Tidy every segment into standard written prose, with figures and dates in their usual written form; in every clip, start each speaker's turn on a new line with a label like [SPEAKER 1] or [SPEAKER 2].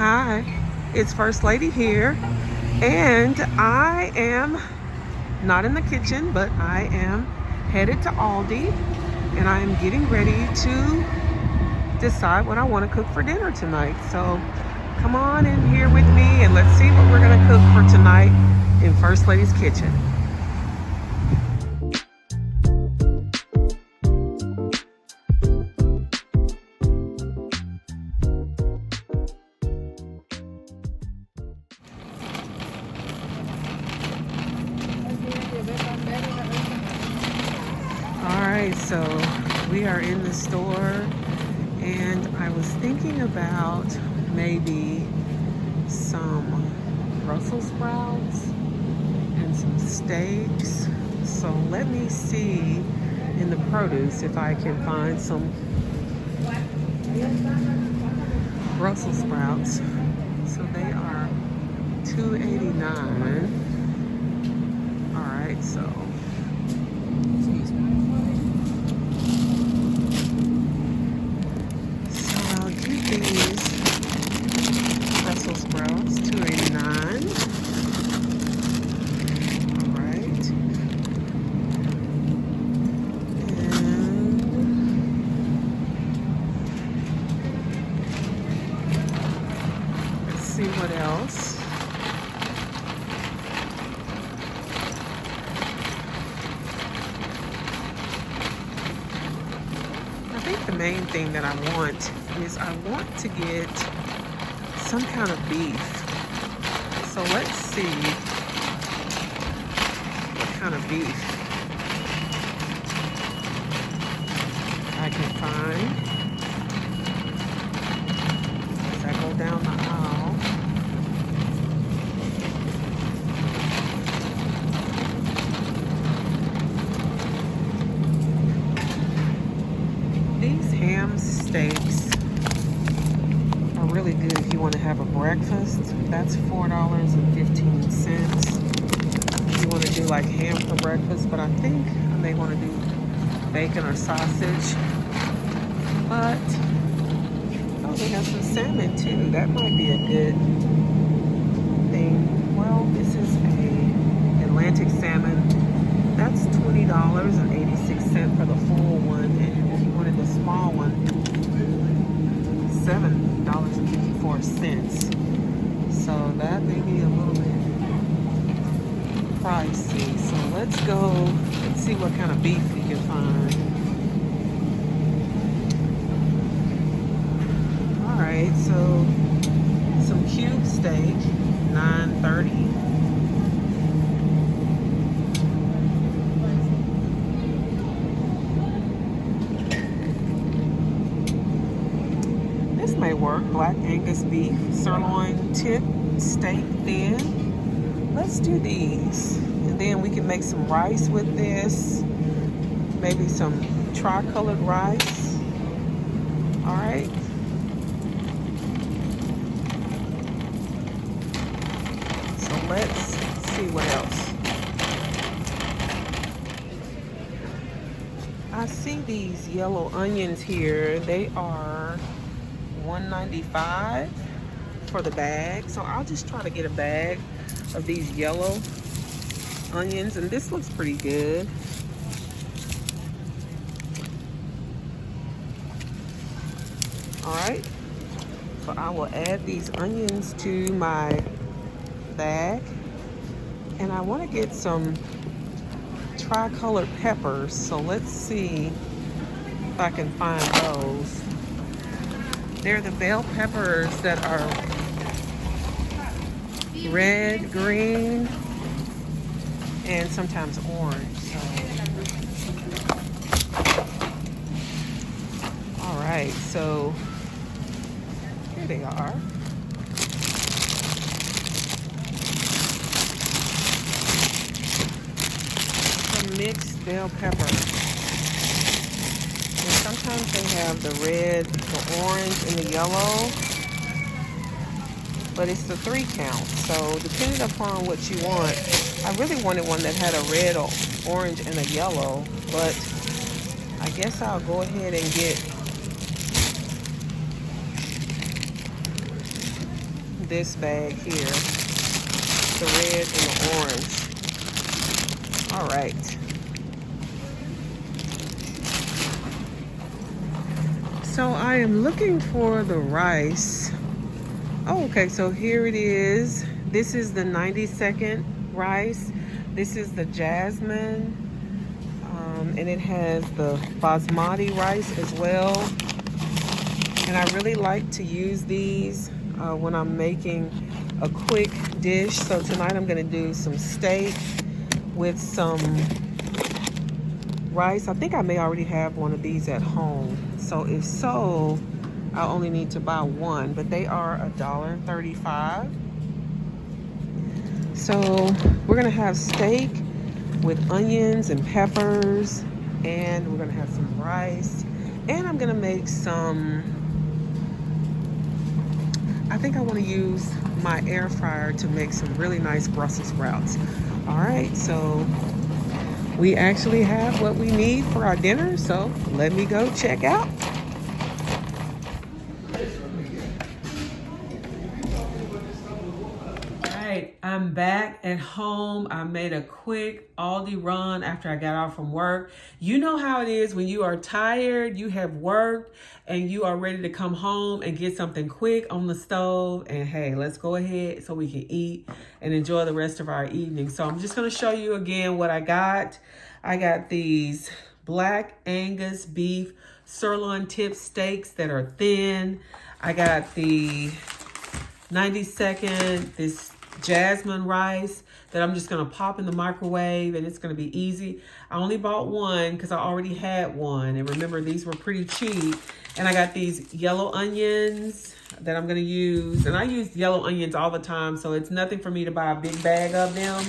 [SPEAKER 1] Hi, it's First Lady here, and I am not in the kitchen, but I am headed to Aldi, and I am getting ready to decide what I want to cook for dinner tonight. So come on in here with me and let's see what we're going to cook for tonight in First Lady's kitchen. Alright, so we are in the store, and I was thinking about maybe some Brussel sprouts and some steaks. So let me see in the produce if I can find some Brussel sprouts. So they are $2.89. Alright, so these Brussel sprouts, $2.89. All right. And let's see what else. I think the main thing that I want is I want to get some kind of beef. So let's see what kind of beef I can find as I go down the aisle. These ham steaks are really good if you want to have a breakfast. That's $4.15. If you want to do like ham for breakfast, but I think I may want to do bacon or sausage. But oh, they have some salmon too. That might be a good thing. Well, this is a Atlantic salmon. That's $20.86 for the full one, and if you wanted the small one, $7.54. So that may be a little bit pricey. So let's go and see what kind of beef we can find. Alright, so some cube steak, $9.30. May work. Black Angus beef, sirloin tip, steak thin. Let's do these. And then we can make some rice with this. Maybe some tri-colored rice. Alright. So let's see what else. I see these yellow onions here. They are $1.95 for the bag, so I'll just try to get a bag of these yellow onions, and this looks pretty good. All right, so I will add these onions to my bag, and I want to get some tri-colored peppers, so let's see if I can find those. They're the bell peppers that are red, green, and sometimes orange. So. All right, so here they are. Some mixed bell peppers. Sometimes they have the red, the orange, and the yellow, but it's the 3 count. So depending upon what you want, I really wanted one that had a red, orange, and a yellow, but I guess I'll go ahead and get this bag here, the red and the orange. All right. So I am looking for the rice. Oh, okay, so here it is. This is the 90-second rice. This is the Jasmine, and it has the basmati rice as well. And I really like to use these when I'm making a quick dish. So tonight I'm gonna do some steak with some rice. I think I may already have one of these at home. So if so, I only need to buy one, but they are $1.35. So we're gonna have steak with onions and peppers, and we're gonna have some rice, and I'm gonna make some, I think I wanna use my air fryer to make some really nice Brussels sprouts. All right, so we actually have what we need for our dinner, so let me go check out. I'm back at home. I made a quick Aldi run after I got off from work. You know how it is when you are tired, you have worked, and you are ready to come home and get something quick on the stove. And hey, let's go ahead so we can eat and enjoy the rest of our evening. So I'm just going to show you again what I got. I got these Black Angus beef sirloin tip steaks that are thin. I got the 90-second, this Jasmine rice that I'm just gonna pop in the microwave, and it's gonna be easy. I only bought one because I already had one, and remember, these were pretty cheap. And I got these yellow onions that I'm gonna use, and I use yellow onions all the time, so it's nothing for me to buy a big bag of them.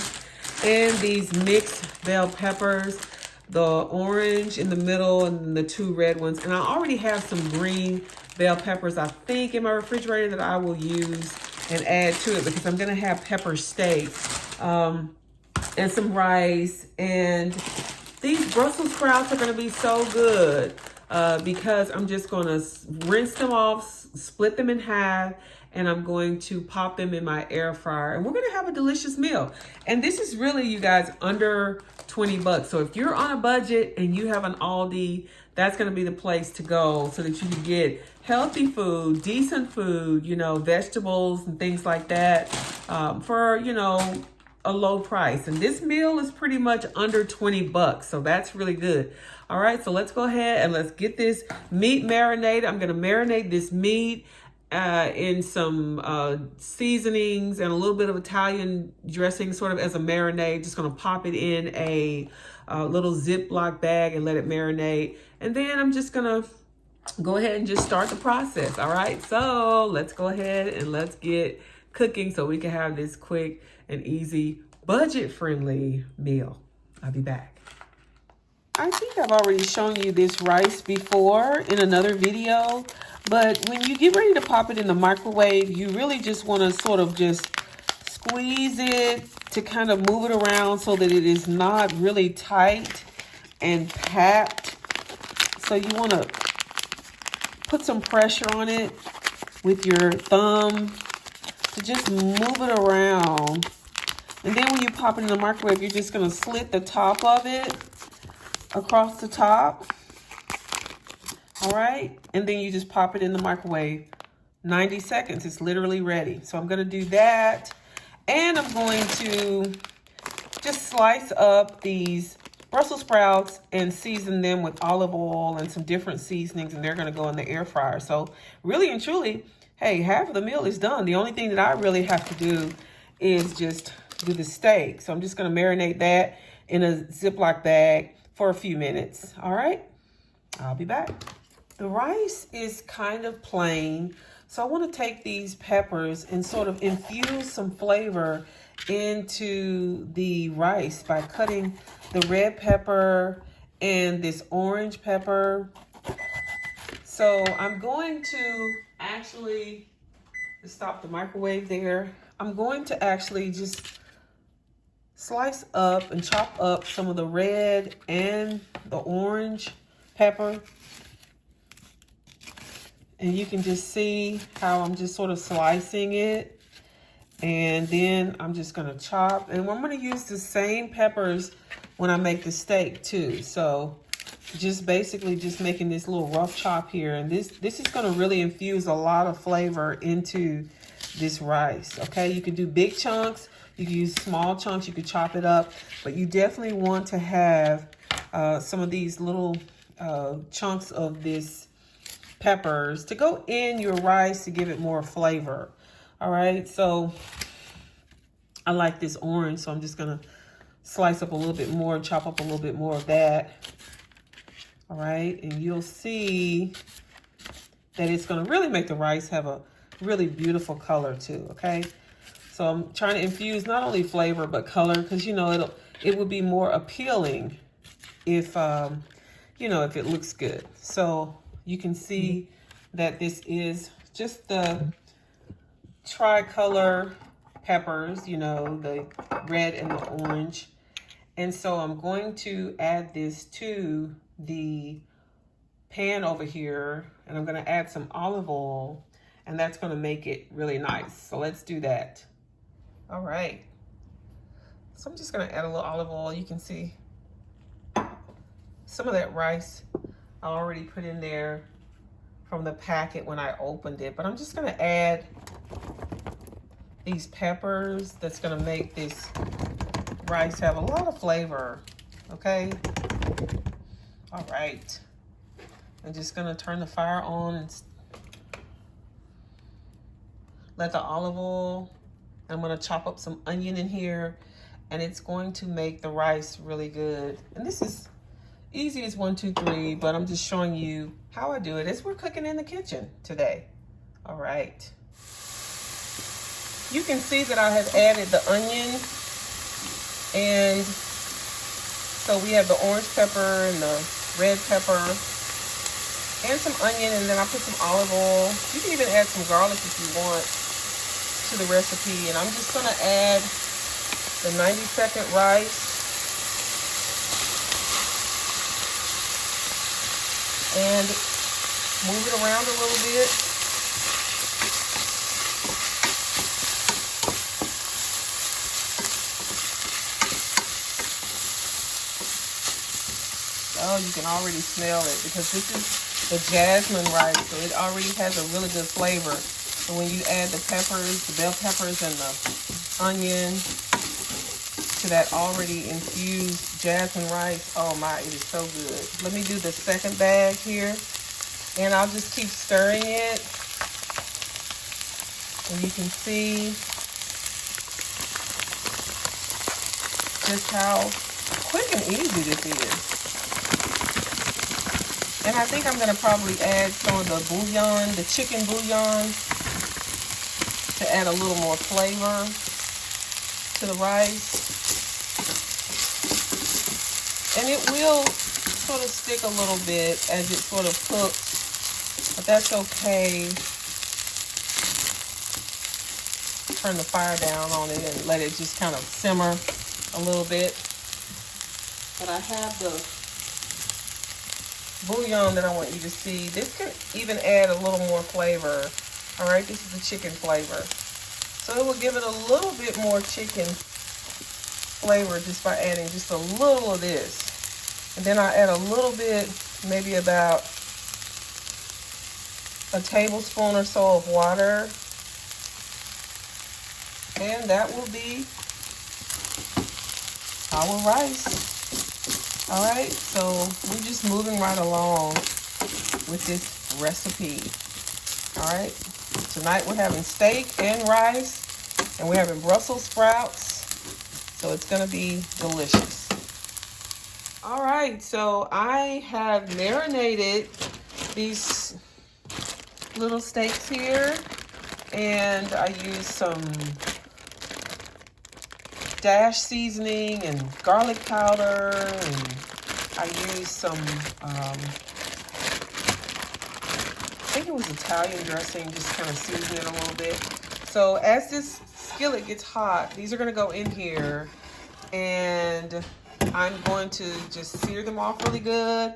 [SPEAKER 1] And these mixed bell peppers, the orange in the middle and the two red ones. And I already have some green bell peppers, I think, in my refrigerator that I will use and add to it, because I'm gonna have pepper steak and some rice. And these Brussels sprouts are gonna be so good because I'm just gonna rinse them off, split them in half, and I'm going to pop them in my air fryer, and we're gonna have a delicious meal. And this is really, you guys, under 20 bucks. So if you're on a budget and you have an Aldi, that's gonna be the place to go so that you can get healthy food, decent food, you know, vegetables and things like that for, you know, a low price. And this meal is pretty much under 20 bucks. So that's really good. All right, so let's go ahead and let's get this meat marinated. I'm gonna marinate this meat in some seasonings and a little bit of Italian dressing, sort of as a marinade. Just gonna pop it in a little Ziploc bag and let it marinate. And then I'm just gonna go ahead and just start the process. All right, so let's go ahead and let's get cooking so we can have this quick and easy, budget-friendly meal. I'll be back. I think I've already shown you this rice before in another video, but when you get ready to pop it in the microwave, you really just want to sort of just squeeze it to kind of move it around so that it is not really tight and packed. So you want to put some pressure on it with your thumb to just move it around. And then when you pop it in the microwave, you're just gonna slit the top of it across the top. All right, and then you just pop it in the microwave. 90 seconds, it's literally ready. So I'm gonna do that. And I'm going to just slice up these Brussels sprouts and season them with olive oil and some different seasonings, and they're gonna go in the air fryer. So really and truly, hey, half of the meal is done. The only thing that I really have to do is just do the steak. So I'm just gonna marinate that in a Ziploc bag for a few minutes. All right, I'll be back. The rice is kind of plain, so I wanna take these peppers and sort of infuse some flavor into the rice by cutting the red pepper and this orange pepper. So I'm going to actually stop the microwave there. I'm going to actually just slice up and chop up some of the red and the orange pepper. And you can just see how I'm just sort of slicing it And then I'm just gonna chop, and I'm gonna use the same peppers when I make the steak too. So just basically just making this little rough chop here. And this is gonna really infuse a lot of flavor into this rice, okay? You could do big chunks, you can use small chunks, you could chop it up, but you definitely want to have some of these little chunks of this peppers to go in your rice to give it more flavor. All right, so I like this orange, so I'm just gonna slice up a little bit more, chop up a little bit more of that. All right, and you'll see that it's gonna really make the rice have a really beautiful color too, okay? So I'm trying to infuse not only flavor, but color, because you know, it would be more appealing if, you know, if it looks good. So you can see that this is just the tricolor peppers, you know, the red and the orange. And so I'm going to add this to the pan over here, and I'm going to add some olive oil, and that's going to make it really nice. So let's do that. All right. So I'm just going to add a little olive oil. You can see some of that rice I already put in there from the packet when I opened it, but I'm just going to add these peppers. That's going to make this rice have a lot of flavor, okay? All right. I'm just going to turn the fire on and let the olive oil, I'm going to chop up some onion in here, and it's going to make the rice really good. And this is easy as 1, 2, 3, but I'm just showing you how I do it as we're cooking in the kitchen today. All right. You can see that I have added the onion, and so we have the orange pepper and the red pepper and some onion, and then I put some olive oil. You can even add some garlic if you want to the recipe. And I'm just gonna add the 90-second rice, and move it around a little bit. Oh, you can already smell it because this is the jasmine rice, so it already has a really good flavor. So when you add the peppers, the bell peppers and the onion to that already infused jasmine rice, oh my, it is so good. Let me do the second bag here, and I'll just keep stirring it. And you can see just how quick and easy this is. And I think I'm going to probably add some of the bouillon, the chicken bouillon, to add a little more flavor to the rice. And it will sort of stick a little bit as it sort of cooks, but that's okay. Turn the fire down on it and let it just kind of simmer a little bit. But I have the bouillon that I want you to see. This can even add a little more flavor. All right, this is the chicken flavor. So it will give it a little bit more chicken flavor just by adding just a little of this. And then I add a little bit, maybe about a tablespoon or so of water. And that will be our rice. All right, so we're just moving right along with this recipe. All right, tonight we're having steak and rice, and we're having Brussels sprouts, so it's gonna be delicious. All right, so I have marinated these little steaks here, and I use some dash seasoning and garlic powder, and I use some, I think it was Italian dressing, just kind of season it a little bit. So as this skillet gets hot, these are gonna go in here, and I'm going to just sear them off really good.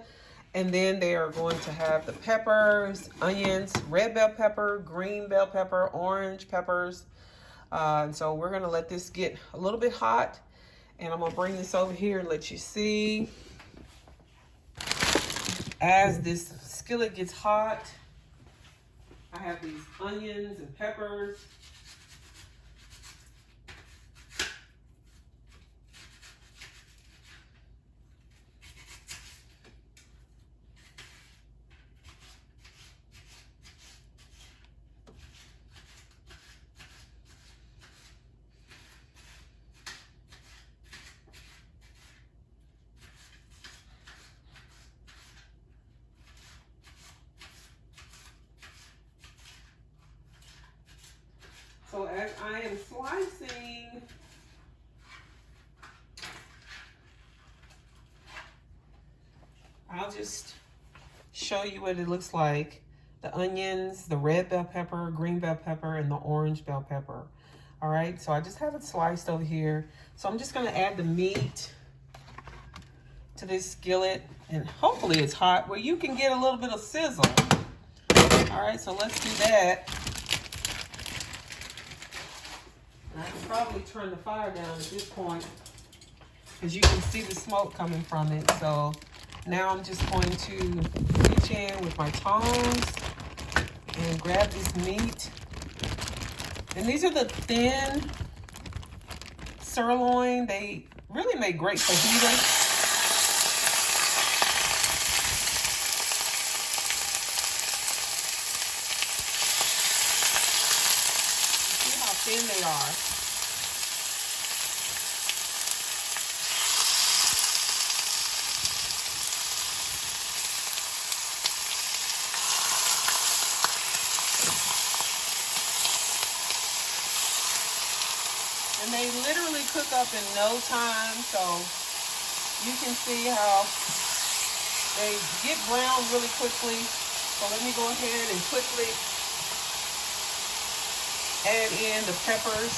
[SPEAKER 1] And then they are going to have the peppers, onions, red bell pepper, green bell pepper, orange peppers, So we're gonna let this get a little bit hot, and I'm gonna bring this over here and let you see. As this skillet gets hot, I have these onions and peppers. So as I am slicing, I'll just show you what it looks like. The onions, the red bell pepper, green bell pepper, and the orange bell pepper. All right, so I just have it sliced over here. So I'm just gonna add the meat to this skillet, and hopefully it's hot where you can get a little bit of sizzle. All right, so let's do that. I can probably turn the fire down at this point because you can see the smoke coming from it. So now I'm just going to reach in with my tongs and grab this meat. And these are the thin sirloin. They really make great fajitas. See how thin they are. And they literally cook up in no time, so you can see how they get brown really quickly. So let me go ahead and quickly add in the peppers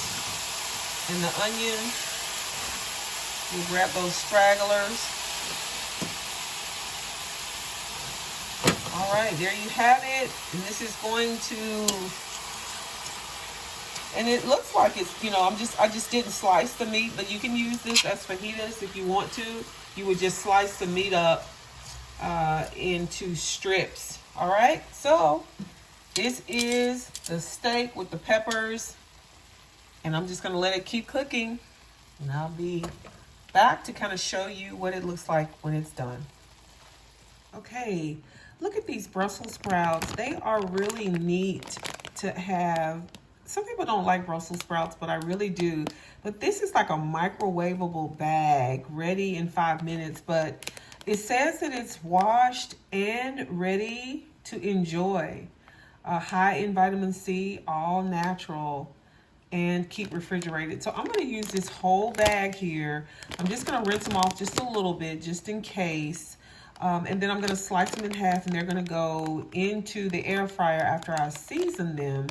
[SPEAKER 1] and the onions. We grab those stragglers. All right, there you have it. And this is going to, and it looks like it's, you know, I just didn't slice the meat, but you can use this as fajitas if you want to. You would just slice the meat up into strips. All right, so this is the steak with the peppers, and I'm just gonna let it keep cooking, and I'll be back to kind of show you what it looks like when it's done. Okay, look at these Brussels sprouts. They are really neat to have. Some people don't like Brussels sprouts, but I really do. But this is like a microwavable bag, ready in 5 minutes. But it says that it's washed and ready to enjoy. High in vitamin C, all natural, and keep refrigerated. So I'm going to use this whole bag here. I'm just going to rinse them off just a little bit, just in case. And then I'm going to slice them in half, and they're going to go into the air fryer after I season them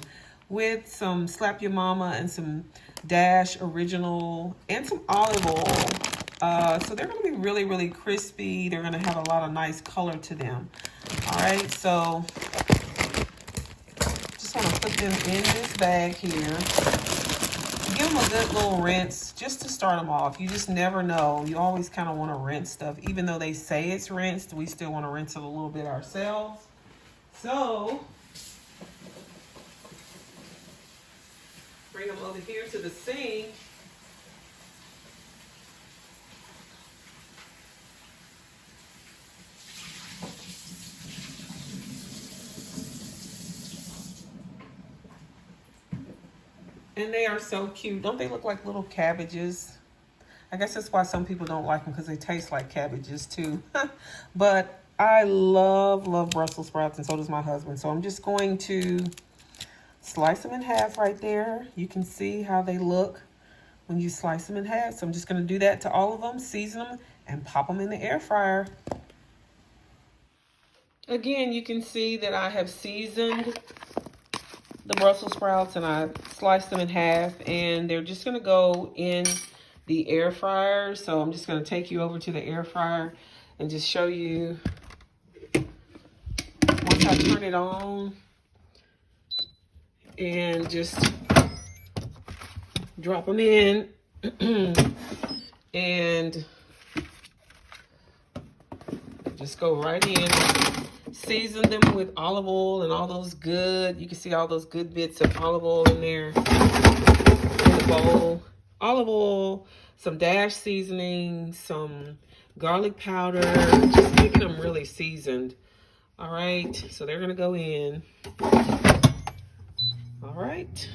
[SPEAKER 1] with some Slap Your Mama and some Dash Original and some olive oil. So they're going to be really, really crispy. They're going to have a lot of nice color to them. All right, so just want to put them in this bag here. Give them a good little rinse just to start them off. You just never know. You always kind of want to rinse stuff. Even though they say it's rinsed, we still want to rinse it a little bit ourselves. So bring them over here to the sink. And they are so cute. Don't they look like little cabbages? I guess that's why some people don't like them, because they taste like cabbages too. But I love Brussels sprouts, and so does my husband. So I'm just going to slice them in half right there. You can see how they look when you slice them in half. So I'm just going to do that to all of them, season them, and pop them in the air fryer. Again, you can see that I have seasoned the Brussels sprouts, and I sliced them in half, and they're just going to go in the air fryer. So I'm just going to take you over to the air fryer and just show you once I turn it on, and just Drop them in. And just go right in. Season them with olive oil and all those good, you can see all those good bits of olive oil in there in the bowl. Olive oil, some dash seasoning, some garlic powder, just making them really seasoned. All right, so they're gonna go in. All right,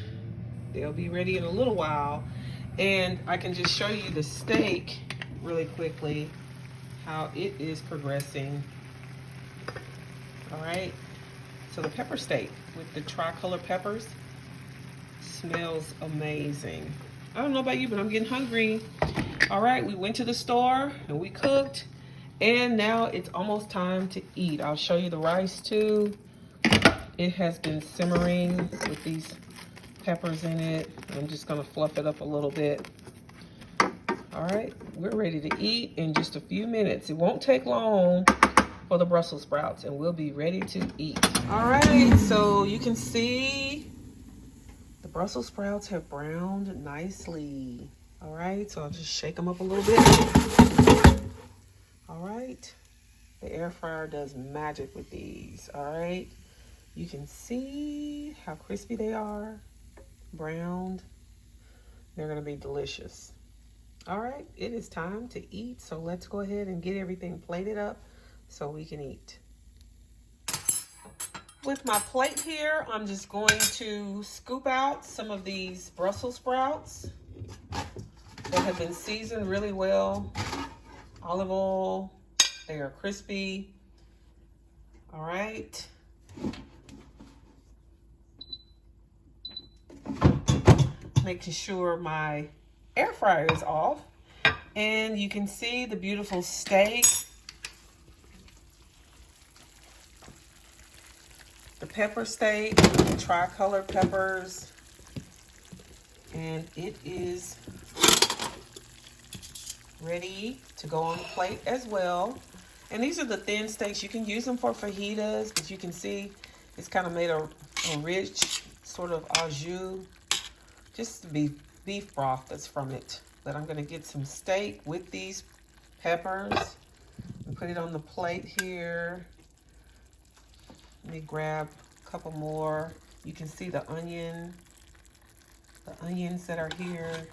[SPEAKER 1] they'll be ready in a little while. And I can just show you the steak really quickly, how it is progressing. All right, so the pepper steak with the tricolor peppers smells amazing. I don't know about you, but I'm getting hungry. All right, we went to the store and we cooked, and now it's almost time to eat. I'll show you the rice too. It has been simmering with these peppers in it. I'm just gonna fluff it up a little bit. All right, we're ready to eat in just a few minutes. It won't take long for the Brussels sprouts, and we'll be ready to eat. All right, so you can see the Brussels sprouts have browned nicely. All right, so I'll just shake them up a little bit. All right, the air fryer does magic with these. All right, you can see how crispy they are, browned. They're gonna be delicious. All right, it is time to eat, so let's go ahead and get everything plated up so we can eat. With my plate here, I'm just going to scoop out some of these Brussels sprouts that have been seasoned really well. Olive oil, they are crispy. All right. Making sure my air fryer is off. And you can see the beautiful steak. The pepper steak, the tricolor peppers, and it is ready to go on the plate as well. And these are the thin steaks. You can use them for fajitas, but you can see it's kind of made a rich sort of au jus, just beef broth that's from it. But I'm gonna get some steak with these peppers and put it on the plate here. Let me grab a couple more. You can see the onions that are here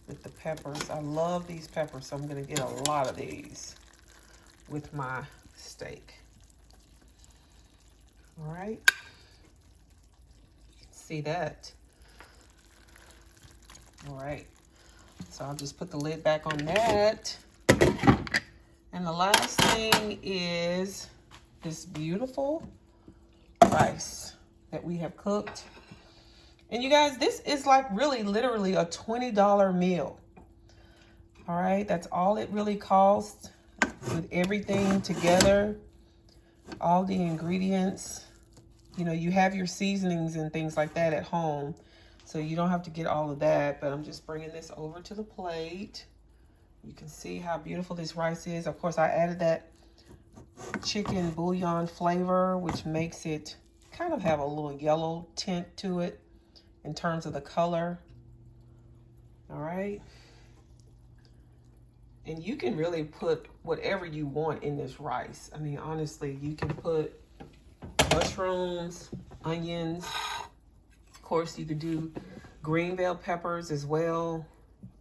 [SPEAKER 1] with the peppers. I love these peppers, so I'm gonna get a lot of these with my steak. All right, see that? All right, so I'll just put the lid back on that. And the last thing is this beautiful rice that we have cooked. And you guys, this is like really literally a $20 meal. All right, that's all it really costs with everything together, all the ingredients. You know, you have your seasonings and things like that at home, so you don't have to get all of that, but I'm just bringing this over to the plate. You can see how beautiful this rice is. Of course, I added that chicken bouillon flavor, which makes it kind of have a little yellow tint to it in terms of the color. All right. And you can really put whatever you want in this rice. I mean, honestly, you can put mushrooms, onions. Of course, you could do green bell peppers as well.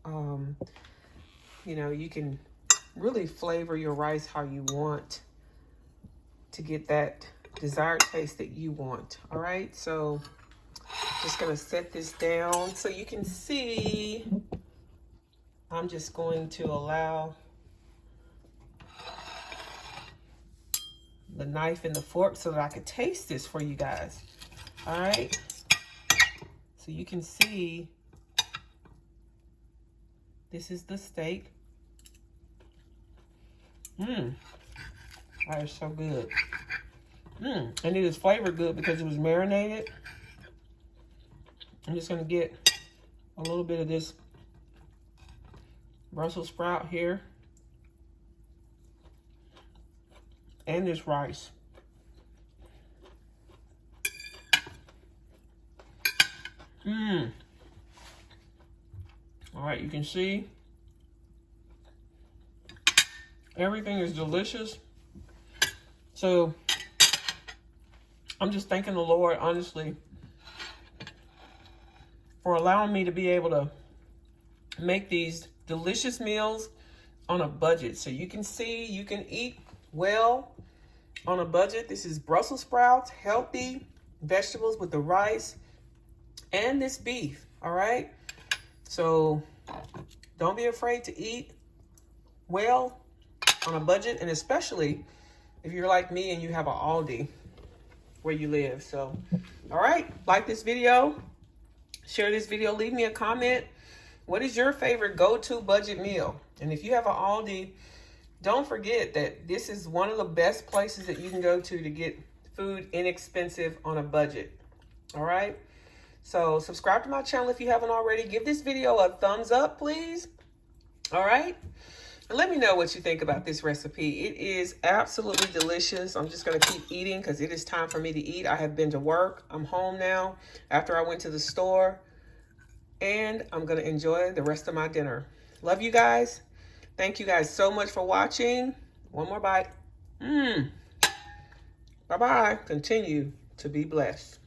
[SPEAKER 1] You know, you can really flavor your rice how you want to get that desired taste that you want. All right, so just gonna set this down so you can see. I'm just going to allow the knife and the fork so that I could taste this for you guys. All right, so you can see this is the steak. That is so good. And it is flavored good because it was marinated. I'm just gonna get a little bit of this Brussels sprout here and this rice. All right, you can see everything is delicious. So I'm just thanking the Lord, honestly, for allowing me to be able to make these delicious meals on a budget. So you can see, you can eat well on a budget. This is Brussels sprouts, healthy vegetables with the rice and this beef, all right? So don't be afraid to eat well on a budget, and especially if you're like me and you have an Aldi where you live. So, all right, like this video, share this video, leave me a comment. What is your favorite go-to budget meal? And if you have an Aldi, don't forget that this is one of the best places that you can go to get food inexpensive on a budget. All right? So subscribe to my channel if you haven't already. Give this video a thumbs up, please. All right? And let me know what you think about this recipe. It is absolutely delicious. I'm just going to keep eating because it is time for me to eat. I have been to work. I'm home now after I went to the store. And I'm going to enjoy the rest of my dinner. Love you guys. Thank you guys so much for watching. One more bite. Bye-bye. Continue to be blessed.